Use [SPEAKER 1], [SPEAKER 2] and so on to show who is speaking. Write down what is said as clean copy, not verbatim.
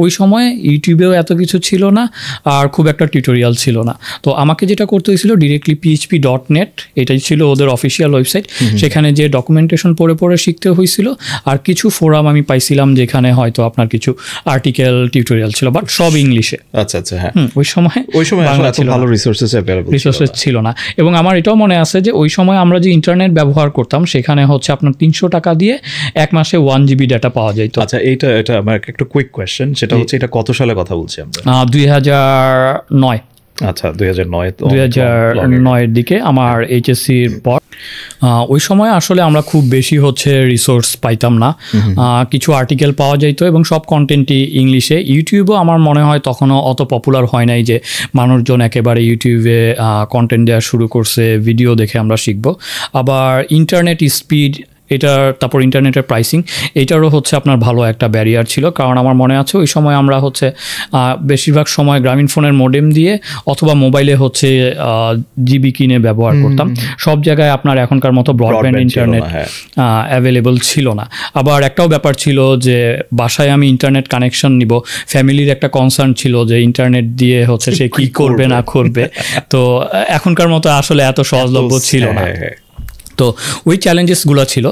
[SPEAKER 1] ওই সময় ইউটিউবেও এত কিছু ছিল না আর খুব একটা টিউটোরিয়াল ছিল না। তো আমাকে যেটা করতে হয়েছিল ডিরেক্টলি php.net, এটাই ছিল ওদের অফিসিয়াল ওয়েবসাইট, সেখানে যে ডকুমেন্টেশন পড়ে পড়ে শিখতে হয়েছিল। আর কিছু ফোরাম আমি পাইছিলাম যেখানে হয়তো আপনার কিছু আর্টিকেল টিউটোরিয়াল ছিল, বাট সব ইংলিশে।
[SPEAKER 2] আচ্ছা আচ্ছা, হ্যাঁ।
[SPEAKER 1] ওই সময়
[SPEAKER 2] ভালো রিসোর্সেস
[SPEAKER 1] ছিল না। এবং আমার এটাও মনে আছে যে ওই সময় আমরা যে ইন্টারনেট ব্যবহার করতাম সেখানে হচ্ছে আপনার 300 টাকা দিয়ে এক মাসে 1 GB ডাটা পাওয়া যেত।
[SPEAKER 2] আচ্ছা, এটা আমার একটা কুইক কোয়েশ্চেন, সেটা হচ্ছে এটা কত সালে কথা বলছি আমরা?
[SPEAKER 1] 2009।
[SPEAKER 2] আচ্ছা,
[SPEAKER 1] 2009 এর দিকে আমার এইচএসসির পর। ওই সময় আসলে আমরা খুব বেশি হচ্ছে রিসোর্স পাইতাম না, কিছু আর্টিকেল পাওয়া যাইতো এবং সব কন্টেন্টই ইংলিশে। ইউটিউবও আমার মনে হয় তখনও অত পপুলার হয় নাই যে মানুষজন একেবারে ইউটিউবে কন্টেন্ট দেওয়া শুরু করছে, ভিডিও দেখে আমরা শিখবো। আবার ইন্টারনেট স্পিড, তারপর ইন্টারনেটের প্রাইসিং, এটারও হচ্ছে আপনার ভালো একটা ব্যারিয়ার ছিল। কারণ আমার মনে আছে ওই সময় আমরা হচ্ছে বেশিরভাগ সময় গ্রামীণ ফোনের মডেম দিয়ে অথবা মোবাইলে হচ্ছে জিবি কিনে ব্যবহার করতাম। সব জায়গায় আপনার এখনকার মতো ব্রডব্যান্ড ইন্টারনেট অ্যাভেলেবল ছিল না। আবার একটাও ব্যাপার ছিল যে বাসায় আমি ইন্টারনেট কানেকশন নিব, ফ্যামিলির একটা কনসার্ন ছিল যে ইন্টারনেট দিয়ে হচ্ছে সে কি করবে না করবে। তো এখনকার মতো আসলে এত সহজলভ্য ছিল না। তো ওই চ্যালেঞ্জেসগুলো ছিল।